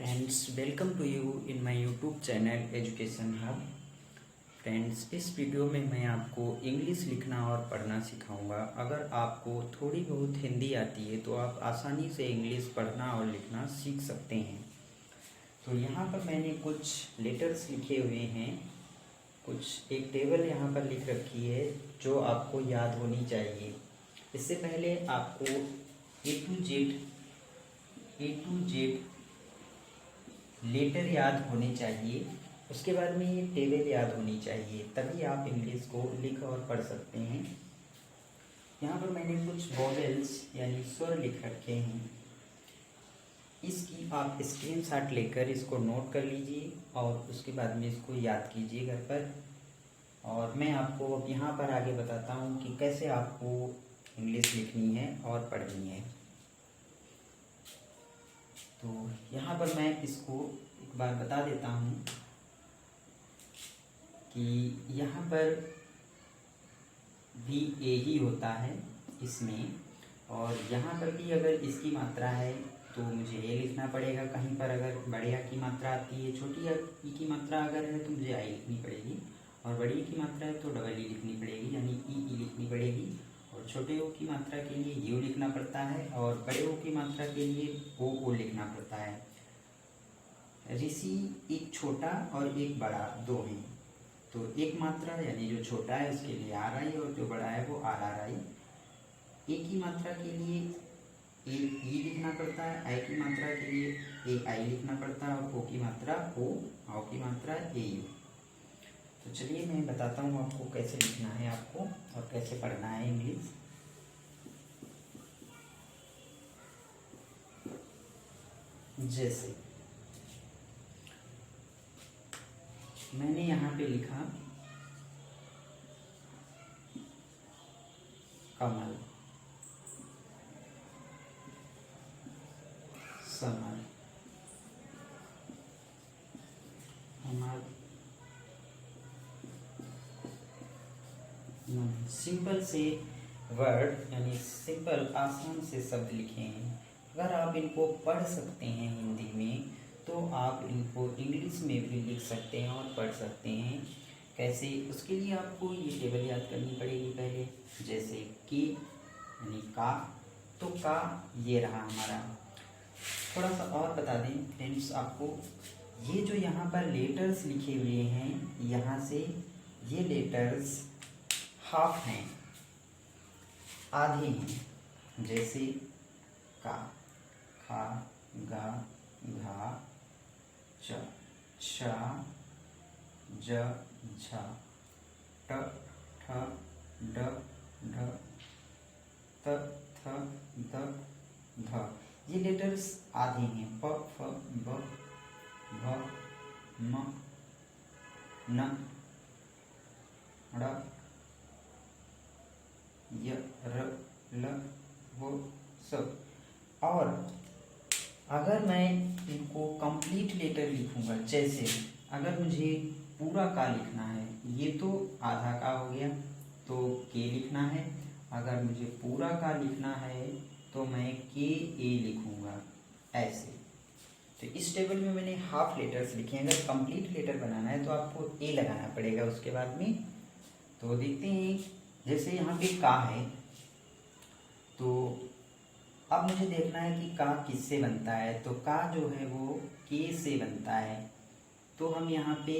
Friends, welcome to you in my YouTube channel education hub. Friends, इस video में मैं आपको इंग्लिश लिखना और पढ़ना सिखाऊंगा। अगर आपको थोड़ी बहुत हिंदी आती है तो आप आसानी से इंग्लिश पढ़ना और लिखना सीख सकते हैं। तो यहाँ पर मैंने कुछ लेटर्स लिखे हुए हैं, कुछ एक टेबल यहाँ पर लिख रखी है जो आपको याद होनी चाहिए। इससे पहले आपको ए टू जेड लेटर याद होने चाहिए, उसके बाद में ये टेबल याद होनी चाहिए, तभी आप इंग्लिश को लिख और पढ़ सकते हैं। यहाँ पर मैंने कुछ वॉवेल्स यानी स्वर लिख रखे हैं। इसकी आप स्क्रीनशॉट लेकर इसको नोट कर लीजिए और उसके बाद में इसको याद कीजिए घर पर। और मैं आपको अब यहाँ पर आगे बताता हूँ कि कैसे आपको इंग्लिश लिखनी है और पढ़नी है। तो यहाँ पर मैं इसको एक बार बता देता हूँ कि यहाँ पर भी ए ही होता है इसमें, और यहाँ पर भी अगर इसकी मात्रा है तो मुझे ए लिखना पड़ेगा। कहीं पर अगर बड़े आ की मात्रा आती है, छोटी ई की मात्रा अगर है तो मुझे आई लिखनी पड़ेगी, और बड़ी की मात्रा है तो डबल ई लिखनी पड़ेगी यानी ई लिखनी पड़ेगी। और छोटे ओ की मात्रा के लिए यू लिखना पड़ता है, और बड़े ओ की मात्रा के लिए ओ लिखना पड़ता है। ऋषि एक छोटा और एक बड़ा दो हैं, तो एक मात्रा यानी जो छोटा है उसके लिए आर आई और जो बड़ा है वो आर आर आई। ए की मात्रा के लिए ए ई लिखना पड़ता है, आई की मात्रा के लिए ए आई लिखना पड़ता है, और ओ की मात्रा ओ की मात्रा ए यू। तो चलिए मैं बताता हूँ आपको कैसे लिखना है आपको और कैसे पढ़ना है इंग्लिश। जैसे मैंने यहाँ पे लिखा कमल, समर, अमर, सिंपल से वर्ड यानी सिंपल आसान से शब्द लिखे हैं। अगर आप इनको पढ़ सकते हैं हिंदी में तो आप इनको इंग्लिश में भी लिख सकते हैं और पढ़ सकते हैं। कैसे? उसके लिए आपको ये टेबल याद करनी पड़ेगी पहले। जैसे कि यानी का, तो का ये रहा हमारा। थोड़ा सा और बता दें फ्रेंड्स आपको, ये जो यहाँ पर लेटर्स लिखे हुए हैं, यहाँ से ये लेटर्स हाफ हैं, आधे हैं। जैसे का, खा, गा, घा, च, छ, ज, झ, ट, ठ, ड, ढ, त, थ, द, ध। ये लेटर्स आधे हैं। प, फ, ब, भ, म, न, ड़, य, र, ल, वो सब। और अगर मैं इनको कंप्लीट लेटर लिखूंगा, जैसे अगर मुझे पूरा का लिखना है, ये तो आधा का हो गया तो के लिखना है। अगर मुझे पूरा का लिखना है तो मैं के ए लिखूंगा ऐसे। तो इस टेबल में मैंने हाफ लेटर्स लिखे हैं। अगर कंप्लीट लेटर बनाना है तो आपको ए लगाना पड़ेगा उसके बाद में। तो देखते हैं, जैसे यहाँ पे का है तो अब मुझे देखना है कि का किससे बनता है। तो का जो है वो के से बनता है, तो हम यहाँ पे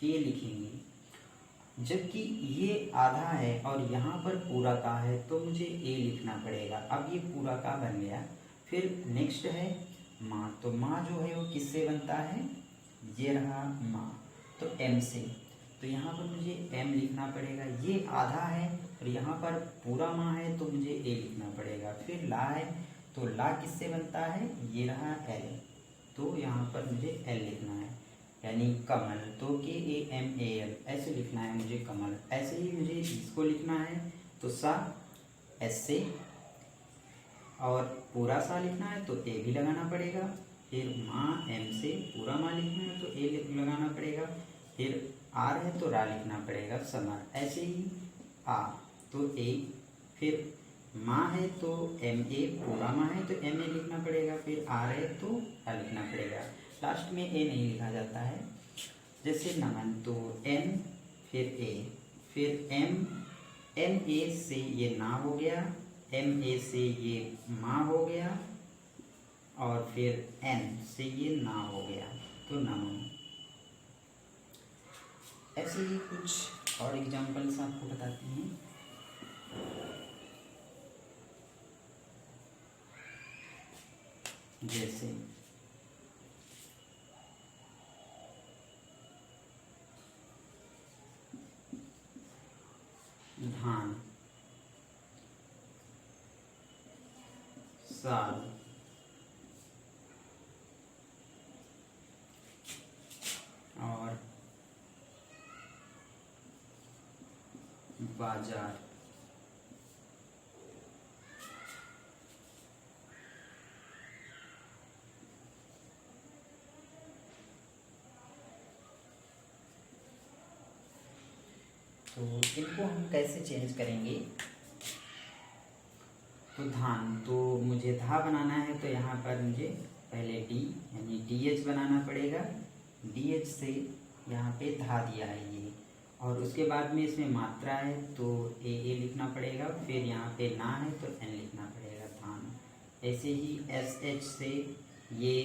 के लिखेंगे। जबकि ये आधा है और यहाँ पर पूरा का है तो मुझे ए लिखना पड़ेगा। अब ये पूरा का बन गया। फिर नेक्स्ट है माँ, तो माँ जो है वो किससे बनता है? ये रहा माँ, तो एम से। तो यहाँ पर मुझे एम लिखना पड़ेगा। ये आधा है और यहाँ पर पूरा माँ है तो मुझे ए लिखना पड़ेगा। फिर ला है, तो ला किससे बनता है? ये रहा एल, तो यहाँ पर मुझे एल लिखना है यानी कमल। तो के ए एम ए एल ऐसे लिखना है मुझे कमल। ऐसे ही मुझे इसको लिखना है तो सा एस से, और पूरा सा लिखना है तो ए भी लगाना पड़ेगा। फिर माँ एम से पूरा माँ लिखना है तो ए लगाना पड़ेगा। फिर आर है तो रा लिखना पड़ेगा समर। ऐसे ही आ तो ए, फिर माँ है तो एम ए, पूरा माँ है तो एम ए लिखना पड़ेगा, फिर आर है तो आ लिखना पड़ेगा, लास्ट में ए नहीं लिखा जाता है। जैसे नमन तो एन फिर ए, फिर एम, एम ए से ये ना हो गया, एम ए से ये माँ हो गया, और फिर एन से ये ना हो गया तो नमन। ऐसे ही कुछ और एग्जाम्पल्स आपको बताते हैं। जैसे धान, साल, और बाजार। तो इनको हम कैसे चेंज करेंगे? तो धान, तो मुझे धा बनाना है तो यहाँ पर मुझे पहले डी यानी डी एच बनाना पड़ेगा। डी एच से यहाँ पे धा दिया है ये, और उसके बाद में इसमें मात्रा है तो ए लिखना पड़ेगा, फिर यहाँ पे ना है तो एन लिखना पड़ेगा, धान। ऐसे ही एस एच से ये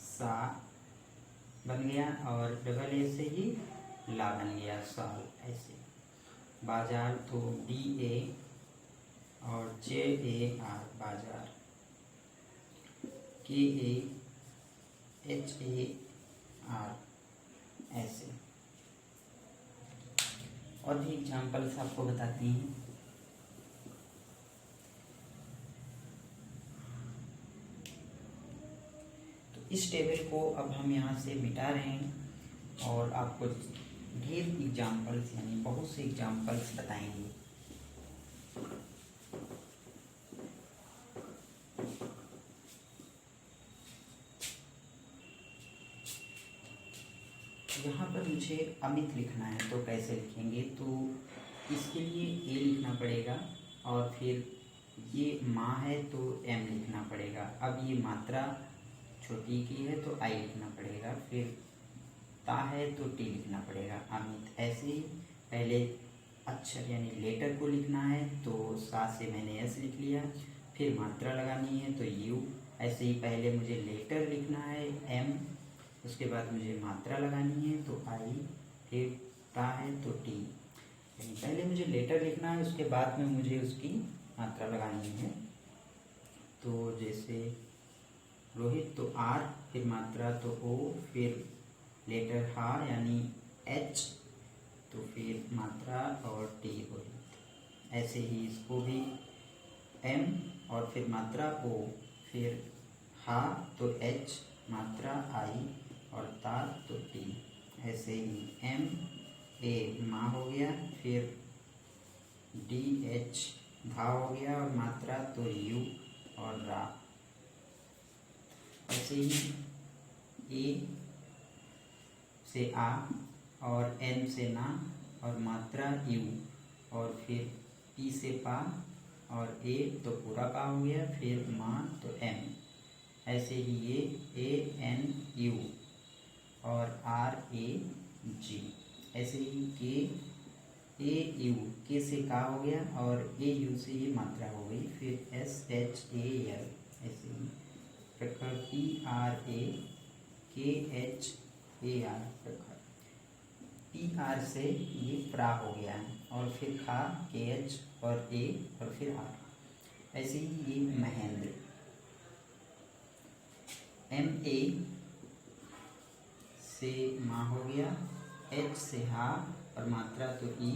सा बन गया, और डबल ए से ही ला बन गया, साल। ऐसे बाजार तो डी ए और जे ए आर, बाजार। के ए एच ए आर, ऐसे। और भी एग्जाम्पल्स आपको बताती हैं। तो इस टेबल को अब हम यहाँ से मिटा रहे हैं और आपको ढेर एग्जाम्पल्स यानी बहुत से एग्जाम्पल्स बताएंगे। यहाँ पर मुझे अमित लिखना है तो कैसे लिखेंगे? तो इसके लिए ए लिखना पड़ेगा, और फिर ये माँ है तो एम लिखना पड़ेगा। अब ये मात्रा छोटी की है तो आई लिखना पड़ेगा, फिर ता है तो टी लिखना पड़ेगा, अमित। ऐसे ही पहले अक्षर यानी लेटर को लिखना है तो सा से मैंने एस लिख लिया, फिर मात्रा लगानी है तो यू। ऐसे ही पहले मुझे लेटर लिखना है एम, उसके बाद मुझे मात्रा लगानी है तो आई, फिर ता है तो टी। यानी पहले मुझे लेटर लिखना है, उसके बाद में मुझे उसकी मात्रा लगानी है। तो जैसे रोहित तो आर, फिर मात्रा तो ओ, फिर लेटर हा यानी एच, तो फिर मात्रा और टी रोहित। ऐसे ही इसको भी एम और फिर मात्रा ओ, फिर हा तो एच, मात्रा आई, और ता तो टी। ऐसे ही एम ए माँ हो गया, फिर डी एच धा हो गया, और मात्रा तो यू और रा। ऐसे ही ए से आ, और एन से ना, और मात्रा यू, और फिर पी से पा, और ए तो पूरा पा हो गया, फिर माँ तो एम। ऐसे ही ये ए एन यू और आर ए जी। ऐसे ही के ए यू, के से का हो गया, और ए यू से ये मात्रा हो गई, फिर एस एच ए एल। ऐसे ही प्रखर पी आर ए के एच ए आर, प्रखर। पी आर से ये प्रा हो गया है, और फिर खा के एच और ए, और फिर आर। ऐसे ही ये महेंद्र, एम ए से माँ हो गया, एच से हा, और मात्रा तो ई,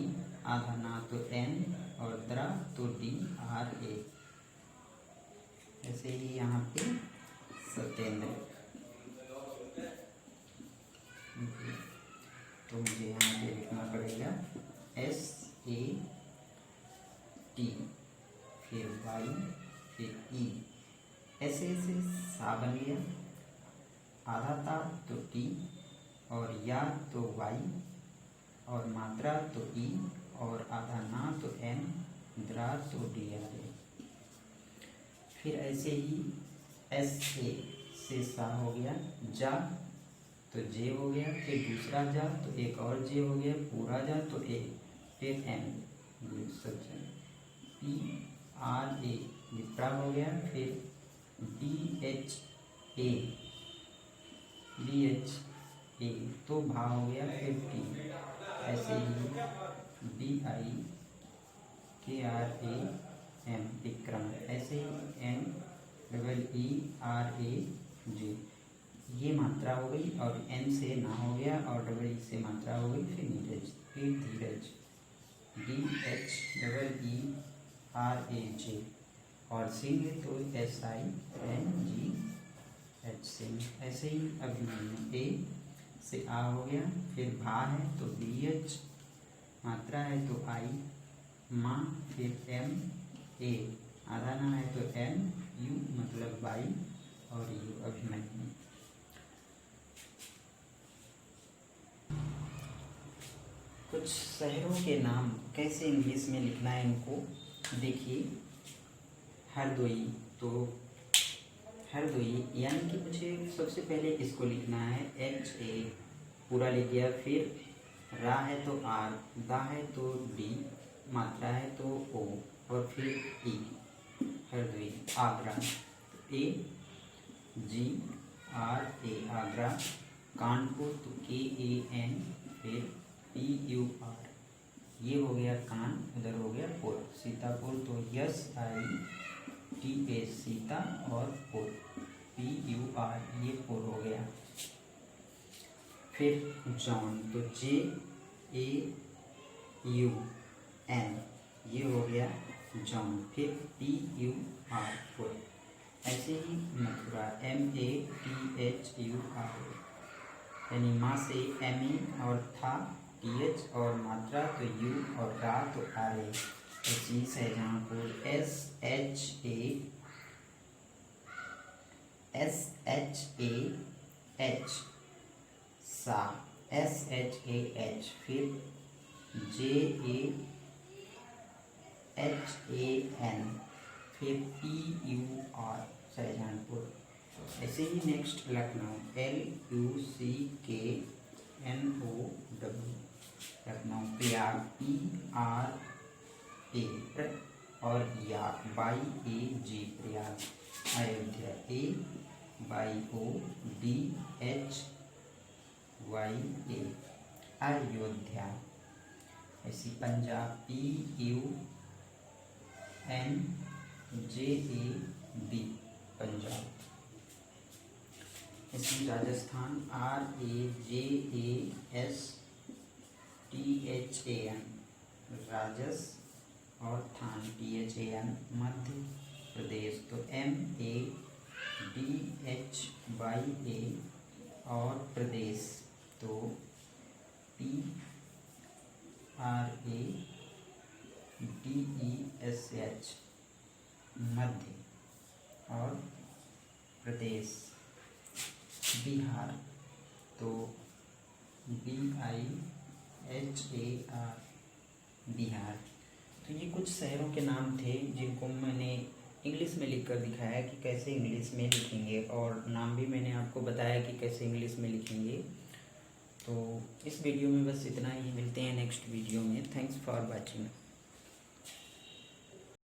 आधा ना तो एन, और द्रा तो डी आर ए। ऐसे ही यहाँ पे सत्येंद्र, तो मुझे यहाँ पे लिखना पड़ेगा एस ए टी, फिर वाई, फिर ई। ऐसे ऐसे सा बन गया, आधा ता तो टी, और या तो वाई, और मात्रा तो ई, और आधा ना तो एन, द्रा तो डी आर ए। फिर ऐसे ही एस ए से सा हो गया, जा तो जे हो गया, फिर दूसरा जा तो एक और जे हो गया, पूरा जा तो ए, फिर एन पी आर ए विप्रा हो गया, फिर डी एच ए तो भा हो गया, फिर टी, ऐसे ही बी आई के आर ए एम विक्रम, ऐसे ही N double E R A जे, ये मात्रा हो गई, और एन से ना हो गया और डबल ई से मात्रा हो गई, फिर नीरज, फिर Dheeraj, D H double E R A J, और सिंह है तो S I N G H Singh, ऐसे ही अभिमन्यु, ए से आ हो गया, फिर भा है तो बी एच, मात्रा है तो आई, माँ, फिर एम ए, आधा ना है तो एन यू मतलब बाई, और यू अभिमन्यु। कुछ शहरों के नाम कैसे इंग्लिश में लिखना है इनको देखिए। हरदोई, तो हरदोई यानी कि मुझे सबसे पहले इसको लिखना है एच ए, पूरा लिख दिया, फिर रा है तो आर, दा है तो डी, मात्रा है तो ओ, और फिर ई, हरदोई। आगरा, ए जी आर ए आगरा। कानपुर तो के ए एन, फिर पी यू आर, ये हो गया कान, उधर हो गया पुर। सीतापुर तो yes I T A Sita, और पुर पी यू आर, ये पुर हो गया। फिर जॉन तो जे ए यू एन, ये हो गया जॉन, फिर पी यू आर पुर। ऐसे ही Mathura, M A T H U R, यानी माँ से एम ए और था टी एच और मात्रा तो यू और रा तो आर ए। ऐसी Shahjahanpur, S H A H, सा एस एच ए एच, फिर J A H A N, फिर पी यू आर शाहजहाँपुर। ऐसे ही next Lucknow, L U C K N O W, Lucknow. Prayag, P R A और या Y A G, Prayag. Ayodhya, A Y O D H Y A, Ayodhya. ऐसी Punjab, P U N J A B, Punjab. ऐसी Rajasthan, R A J A S T H A N, राजस, और थान T H A N, Madhya Pradesh तो M A D H Y A, और प्रदेश तो P R A D E S H, Madhya, और प्रदेश। बिहार तो B I H A R, Bihar. तो ये कुछ शहरों के नाम थे जिनको मैंने इंग्लिश में लिखकर दिखाया कि कैसे इंग्लिश में लिखेंगे, और नाम भी मैंने आपको बताया कि कैसे इंग्लिश में लिखेंगे। तो इस वीडियो में बस इतना ही, मिलते हैं नेक्स्ट वीडियो में। Thanks for watching.